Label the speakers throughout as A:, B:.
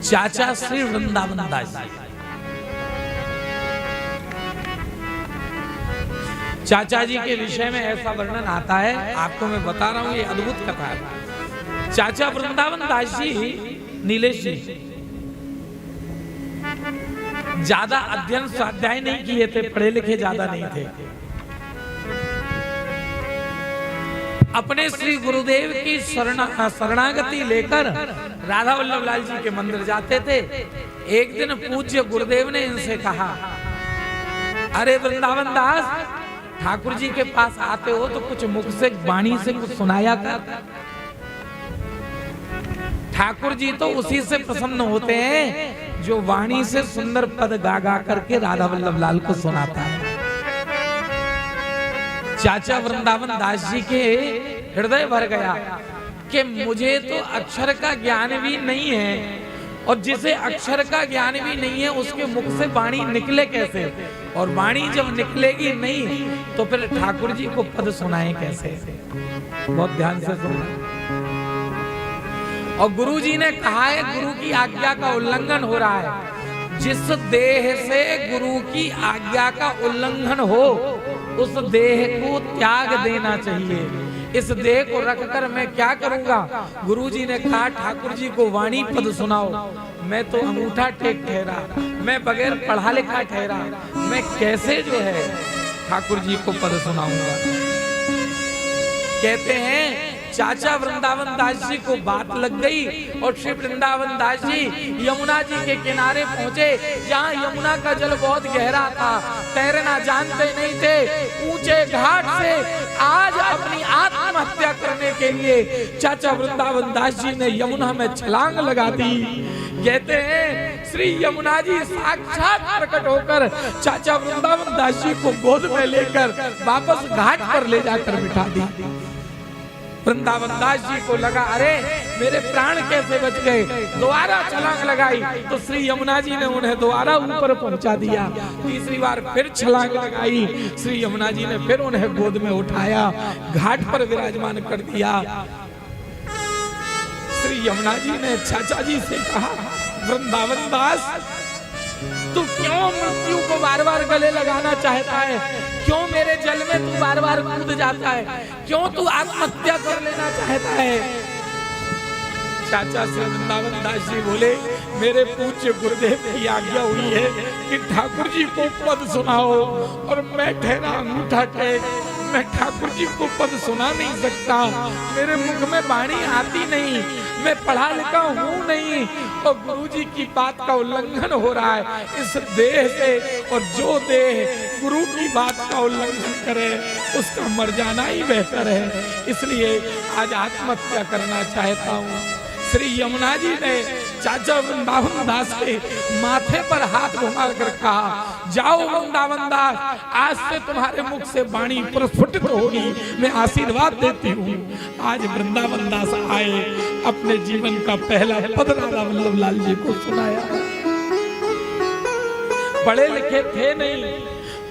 A: चाचा श्री वृंदावन दास जी। चाचा जी के विषय में ऐसा वर्णन आता है, आपको मैं बता रहा हूं, ये अद्भुत कथा है। चाचा वृंदावन दास जी नीलेश जी ज्यादा अध्ययन स्वाध्याय नहीं किए थे, पढ़े लिखे ज्यादा नहीं थे। अपने श्री गुरुदेव की शरणागति लेकर राधा वल्लभ लाल जी के मंदिर जाते थे। एक दिन पूज्य गुरुदेव ने इनसे कहा, अरे वृंदावन दास, ठाकुर जी के पास आते हो तो कुछ मुख से वाणी से कुछ सुनाया कर। ठाकुर जी तो उसी से प्रसन्न होते हैं जो वाणी से सुंदर पद गा गा करके राधा वल्लभ लाल को सुनाता है। चाचा वृंदावन दास जी के हृदय भर गया कि मुझे तो अक्षर का ज्ञान भी नहीं है, और जिसे अक्षर का ज्ञान भी नहीं है उसके मुख से वाणी निकले कैसे, और वाणी जब निकलेगी नहीं तो फिर ठाकुर जी को पद सुनाए कैसे। बहुत ध्यान से सुनना। और गुरु जी ने कहा है, गुरु की आज्ञा का उल्लंघन हो रहा है। जिस देह से गुरु की आज्ञा का उल्लंघन हो उस देह को त्याग देना चाहिए। इस देह को रखकर मैं क्या करूंगा? गुरु जी ने कहा, ठाकुर जी को वाणी पद सुनाओ। मैं तो अंगूठा टेक ठहरा, मैं बगैर पढ़ा लिखा ठहरा, मैं कैसे जो है ठाकुर जी को पद सुनाऊंगा। कहते हैं चाचा वृंदावन दास जी को बात लग गई और श्री वृंदावन दास जी यमुना जी के किनारे पहुंचे, जहां यमुना का जल बहुत गहरा था, तैरना जानते नहीं थे। ऊंचे घाट से आज अपनी आत्महत्या करने के लिए चाचा वृंदावन दास जी ने यमुना में छलांग लगा दी। कहते हैं श्री यमुना जी साक्षात प्रकट होकर चाचा वृंदावन दास जी को गोद में लेकर वापस घाट पर ले जाकर बिठा दी। वृंदावन दास जी को लगा, अरे मेरे प्राण कैसे बच गए। दोबारा छलांग लगाई तो श्री यमुना जी ने उन्हें दोबारा ऊपर पहुंचा दिया। तीसरी बार फिर छलांग लगाई, श्री यमुना जी ने फिर उन्हें गोद में उठाया, घाट पर विराजमान कर दिया। श्री यमुना जी ने चाचा जी से कहा, वृंदावन दास, तू क्यों मृत्यु को बार बार गले लगाना चाहता है? क्यों मेरे जल में तू बार बार कूद जाता है? क्यों तू आत्महत्या कर लेना चाहता है? चाचा श्री वृंदावन दास जी बोले, मेरे पूज्य गुरुदेव की आज्ञा हुई है कि ठाकुर जी को पद सुनाओ, और मैं ठहरा अंगूठा टेक, मैं ठाकुर जी को पद सुना नहीं सकता। मेरे मुख में वाणी आती नहीं, मैं पढ़ा लिखा हूँ नहीं, और गुरु जी की बात का उल्लंघन हो रहा है इस देह से। और जो देह गुरु की बात का उल्लंघन करे उसका मर जाना ही बेहतर है। इसलिए आज आत्महत्या करना चाहता हूँ। श्री यमुना जी ने चाचा वृंदावन दास के माथे पर हाथ घुमा कर कहा, जाओ वृंदावन दास, आज से तुम्हारे मुख से वाणी प्रस्फुटित होगी, मैं आशीर्वाद देती हूँ। आज वृंदावन दास आए, अपने जीवन का पहला पद राधा वल्लभ लाल जी को सुनाया। पढ़े लिखे थे नहीं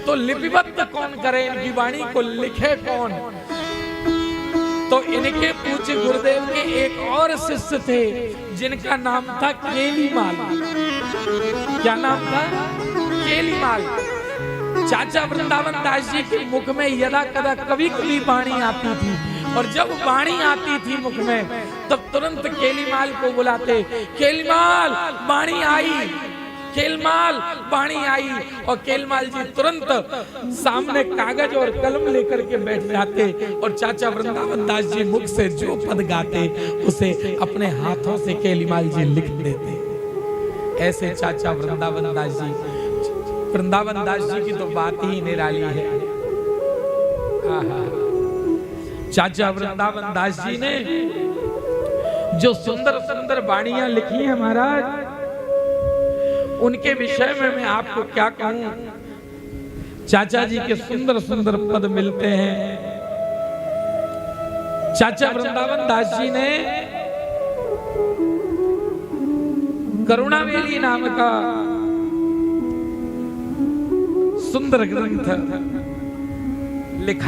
A: तो लिपिबद्ध कौन करे, इनकी वाणी को लिखे कौन? तो इनके पूज्य गुरुदेव के एक और शिष्य थे जिनका नाम था केलीमाल। क्या नाम था? केलीमाल। चाचा वृंदावन दास जी के मुख में यदा कदा कभी कभी वाणी आती थी, और जब वाणी आती थी मुख में तब तुरंत केलीमाल को बुलाते, केलीमाल वाणी आई, केलमाल वाणी आई, और केलमाल जी तुरंत सामने कागज और कलम लेकर के बैठ जाते, और चाचा वृंदावन दास जी मुख से जो पद गाते उसे अपने हाथों से केलीमाल जी लिख देते। ऐसे चाचा वृंदावन दास जी, वृंदावन दास जी की तो बात ही निराली है। चाचा वृंदावन दास जी ने जो सुंदर सुंदर वाणियां लिखी है महाराज, उनके विषय में मैं आपको क्या कहूं। चाचा जी के सुंदर सुंदर पद मिलते हैं। चाचा वृंदावन दास जी ने करुणावेली नाम का सुंदर ग्रंथ लिखा।